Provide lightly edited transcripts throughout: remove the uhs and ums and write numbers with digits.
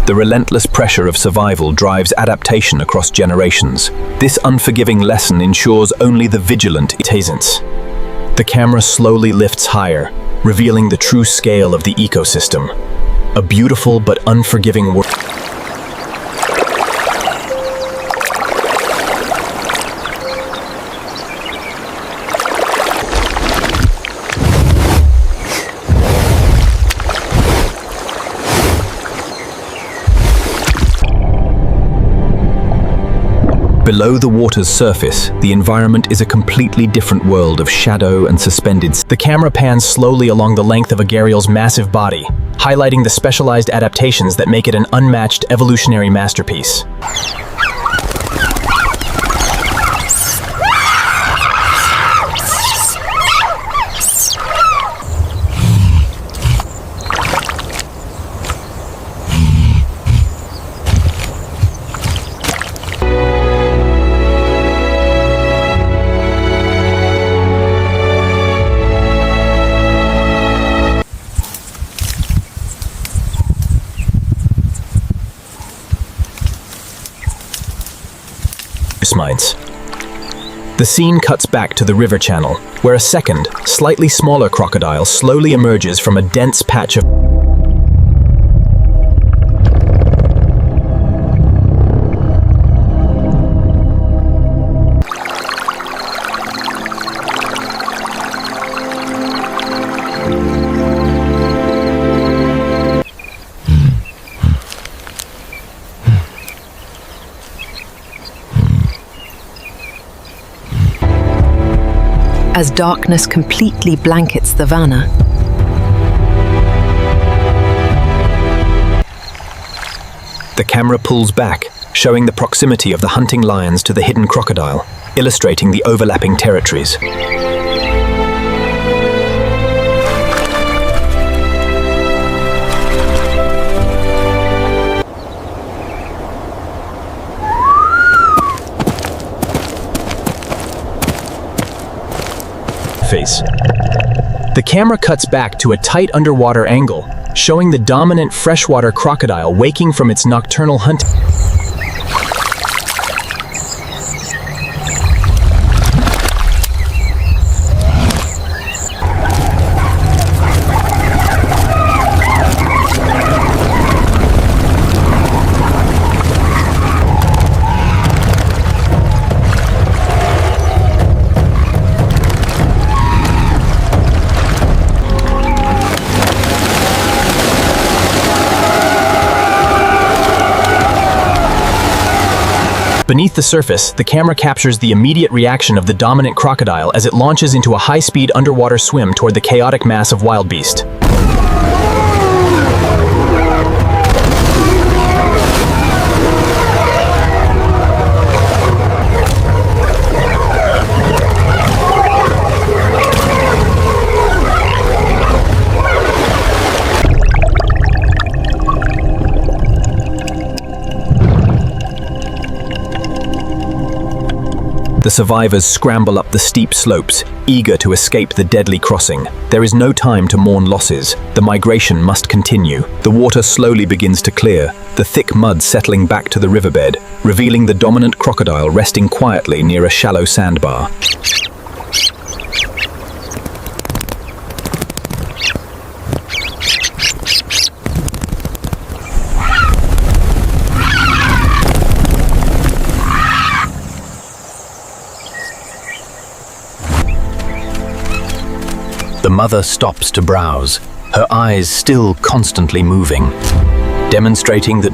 The relentless pressure of survival drives adaptation across generations. This unforgiving lesson ensures only the vigilant presence. The camera slowly lifts higher, revealing the true scale of the ecosystem. A beautiful but unforgiving world. Below the water's surface, the environment is a completely different world of shadow and suspended. The camera pans slowly along the length of a gharial's massive body, highlighting the specialized adaptations that make it an unmatched evolutionary masterpiece. Minds. The scene cuts back to the river channel, where a second, slightly smaller crocodile slowly emerges from a dense patch of as darkness completely blankets the savannah. The camera pulls back, showing the proximity of the hunting lions to the hidden crocodile, illustrating the overlapping territories. The camera cuts back to a tight underwater angle, showing the dominant freshwater crocodile waking from its nocturnal hunting. Beneath the surface, the camera captures the immediate reaction of the dominant crocodile as it launches into a high-speed underwater swim toward the chaotic mass of wildebeest. The survivors scramble up the steep slopes, eager to escape the deadly crossing. There is no time to mourn losses. The migration must continue. The water slowly begins to clear, the thick mud settling back to the riverbed, revealing the dominant crocodile resting quietly near a shallow sandbar. The mother stops to browse, her eyes still constantly moving, demonstrating that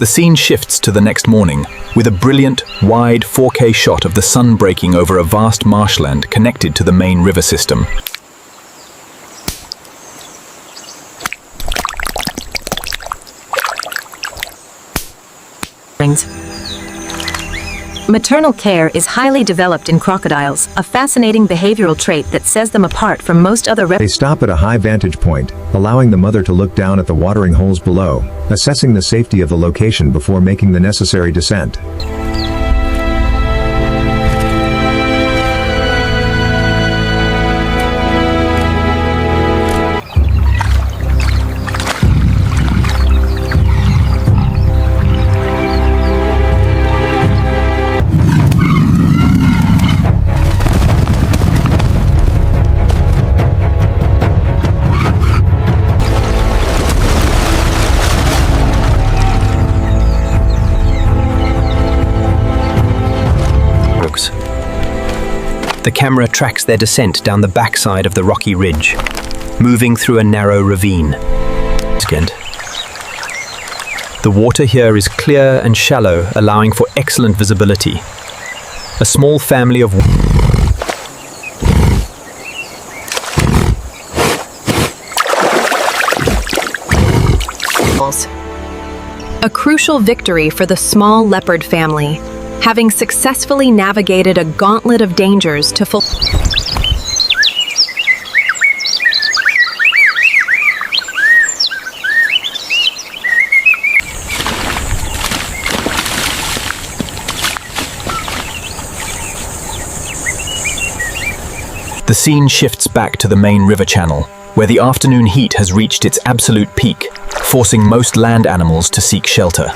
The scene shifts to the next morning, with a brilliant, wide 4K shot of the sun breaking over a vast marshland connected to the main river system. Maternal care is highly developed in crocodiles, a fascinating behavioral trait that sets them apart from most other They stop at a high vantage point, allowing the mother to look down at the watering holes below, assessing the safety of the location before making the necessary descent. The camera tracks their descent down the backside of the rocky ridge, moving through a narrow ravine. The water here is clear and shallow, allowing for excellent visibility. A small family of a crucial victory for the small leopard family, having successfully navigated a gauntlet of dangers to The scene shifts back to the main river channel, where the afternoon heat has reached its absolute peak, forcing most land animals to seek shelter.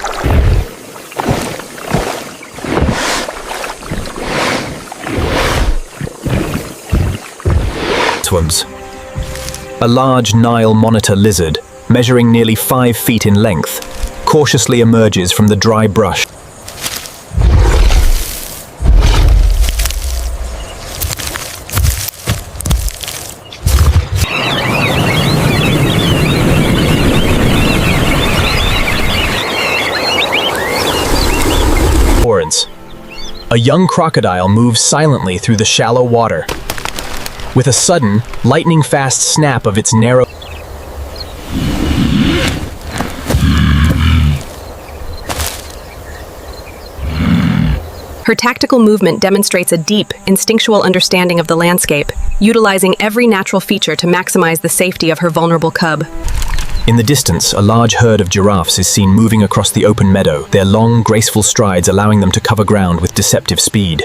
A large Nile monitor lizard, measuring nearly 5 feet in length, cautiously emerges from the dry brush. A young crocodile moves silently through the shallow water. With a sudden, lightning-fast snap of its narrow... Her tactical movement demonstrates a deep, instinctual understanding of the landscape, utilizing every natural feature to maximize the safety of her vulnerable cub. In the distance, a large herd of giraffes is seen moving across the open meadow, their long, graceful strides allowing them to cover ground with deceptive speed.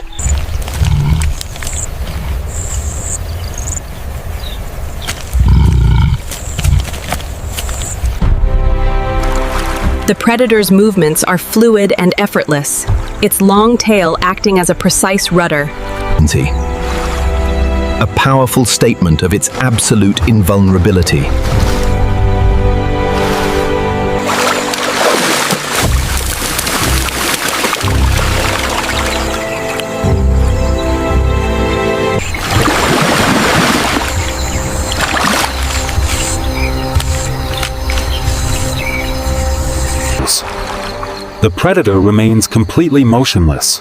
The predator's movements are fluid and effortless, its long tail acting as a precise rudder. A powerful statement of its absolute invulnerability. The predator remains completely motionless,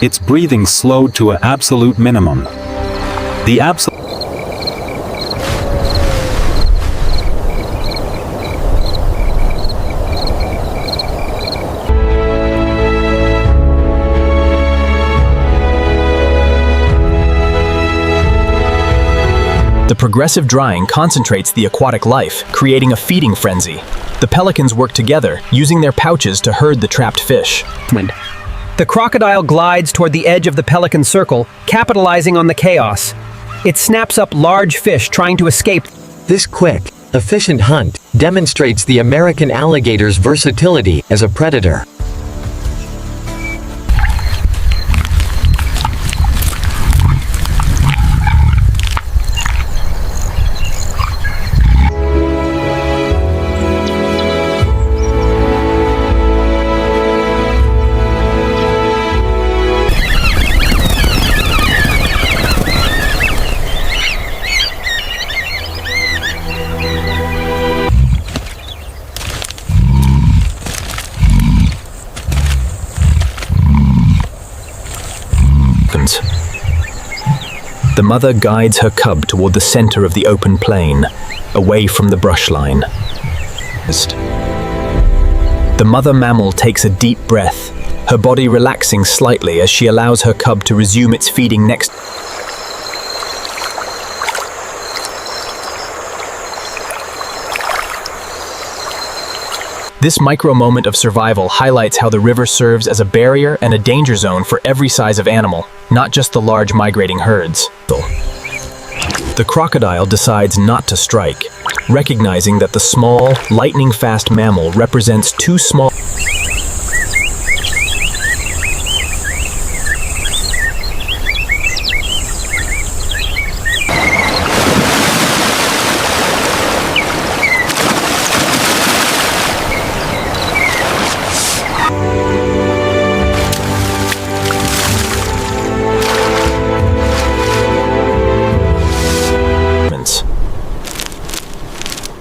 its breathing slowed to an absolute minimum. The progressive drying concentrates the aquatic life, creating a feeding frenzy. The pelicans work together, using their pouches to herd the trapped fish. The crocodile glides toward the edge of the pelican circle, capitalizing on the chaos. It snaps up large fish trying to escape. This quick, efficient hunt demonstrates the American alligator's versatility as a predator. The mother guides her cub toward the center of the open plain, away from the brush line. The mother mammal takes a deep breath, her body relaxing slightly as she allows her cub to resume its feeding next. This micro moment of survival highlights how the river serves as a barrier and a danger zone for every size of animal, not just the large migrating herds. The crocodile decides not to strike, recognizing that the small, lightning-fast mammal represents too small.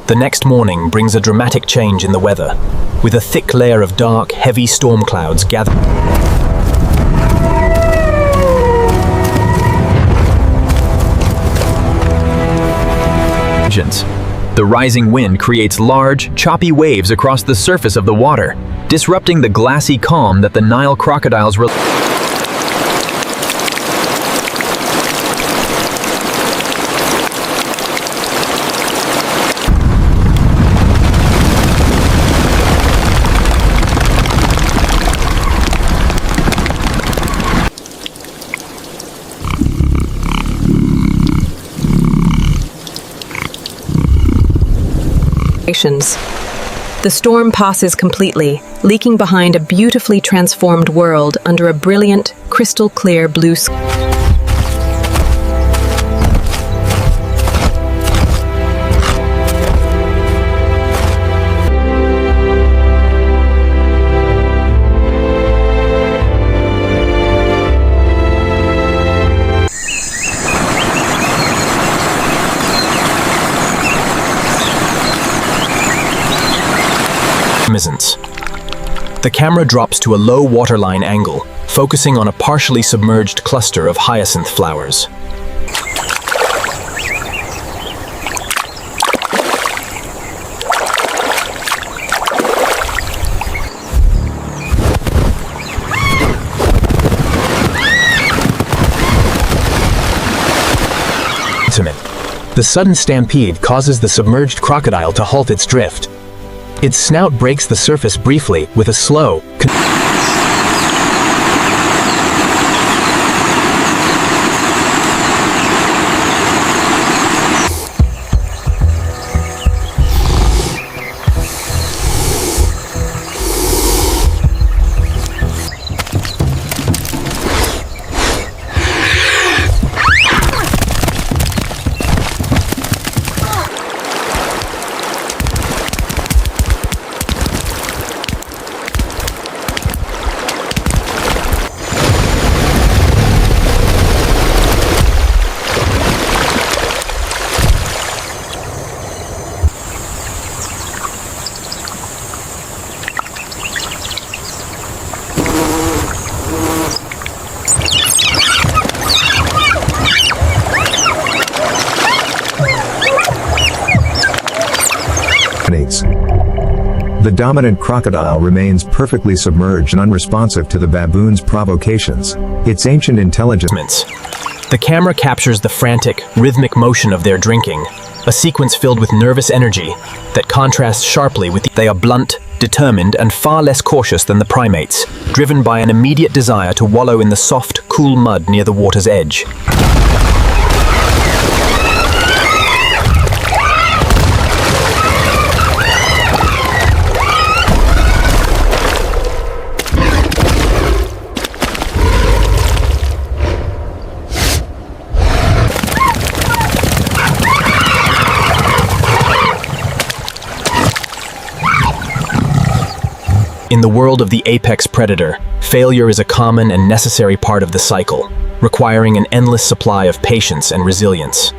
The next morning brings a dramatic change in the weather, with a thick layer of dark, heavy storm clouds gathering. The rising wind creates large, choppy waves across the surface of the water, disrupting the glassy calm that the Nile crocodiles The storm passes completely, leaking behind a beautifully transformed world under a brilliant, crystal-clear blue sky. The camera drops to a low waterline angle, focusing on a partially submerged cluster of hyacinth flowers. The sudden stampede causes the submerged crocodile to halt its drift. Its snout breaks the surface briefly with a slow, The dominant crocodile remains perfectly submerged and unresponsive to the baboon's provocations. Its ancient intelligence. The camera captures the frantic, rhythmic motion of their drinking, a sequence filled with nervous energy that contrasts sharply with they are blunt, determined, and far less cautious than the primates, driven by an immediate desire to wallow in the soft, cool mud near the water's edge. In the world of the apex predator, failure is a common and necessary part of the cycle, requiring an endless supply of patience and resilience.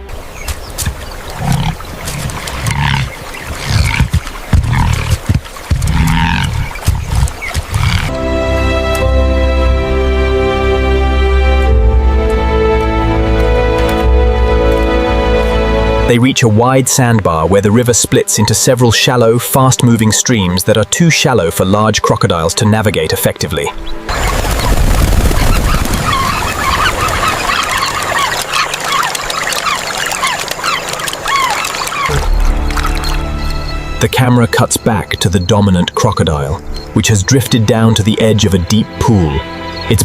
They reach a wide sandbar where the river splits into several shallow, fast-moving streams that are too shallow for large crocodiles to navigate effectively. The camera cuts back to the dominant crocodile, which has drifted down to the edge of a deep pool. Its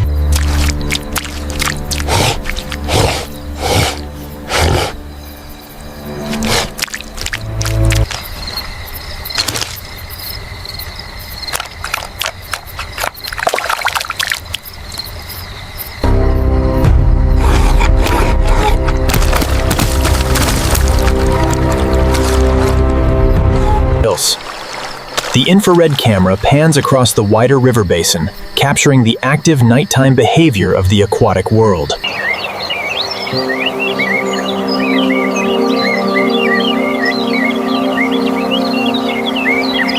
The infrared camera pans across the wider river basin, capturing the active nighttime behavior of the aquatic world.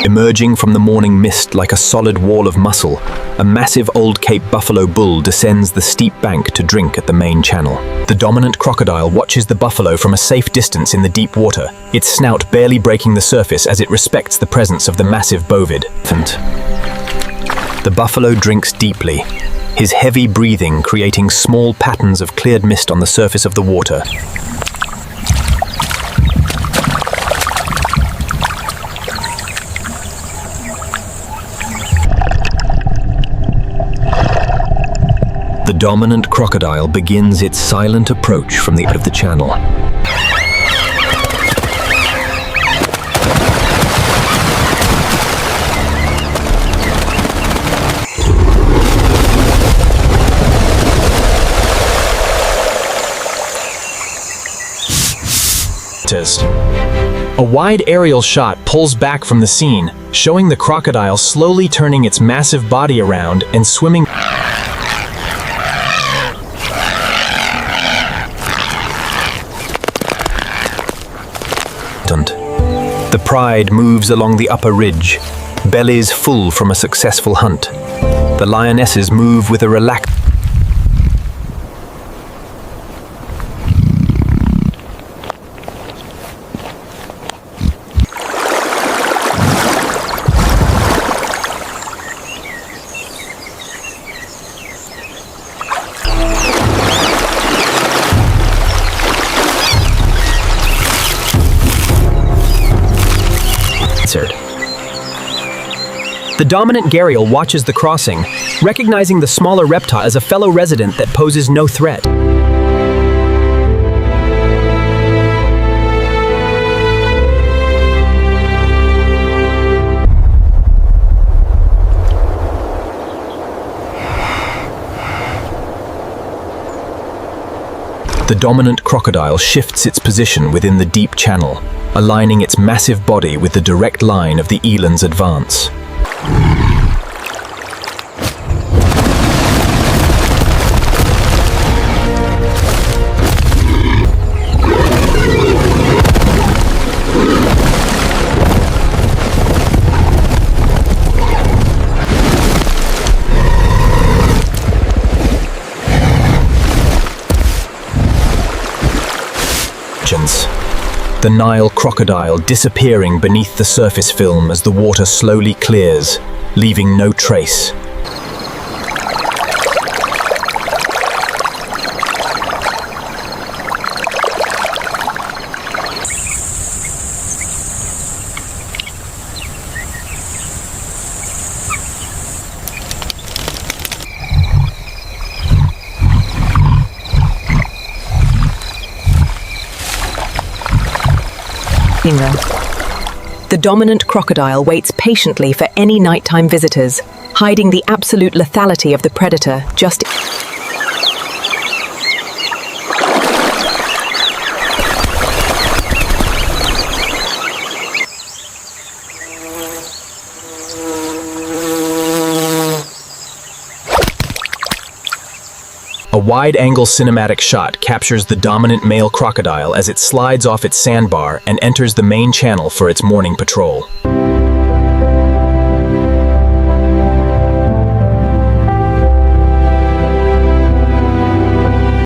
Emerging from the morning mist like a solid wall of muscle, a massive old Cape buffalo bull descends the steep bank to drink at the main channel. The dominant crocodile watches the buffalo from a safe distance in the deep water, its snout barely breaking the surface as it respects the presence of the massive bovid. The buffalo drinks deeply, his heavy breathing creating small patterns of cleared mist on the surface of the water. The dominant crocodile begins its silent approach from the end of the channel. A wide aerial shot pulls back from the scene, showing the crocodile slowly turning its massive body around and swimming. The pride moves along the upper ridge, bellies full from a successful hunt. The lionesses move with a relaxed. The dominant gharial watches the crossing, recognizing the smaller reptile as a fellow resident that poses no threat. The dominant crocodile shifts its position within the deep channel, aligning its massive body with the direct line of the eland's advance. The Nile crocodile disappearing beneath the surface film as the water slowly clears, leaving no trace. The dominant crocodile waits patiently for any nighttime visitors, hiding the absolute lethality of the predator just. A wide-angle cinematic shot captures the dominant male crocodile as it slides off its sandbar and enters the main channel for its morning patrol.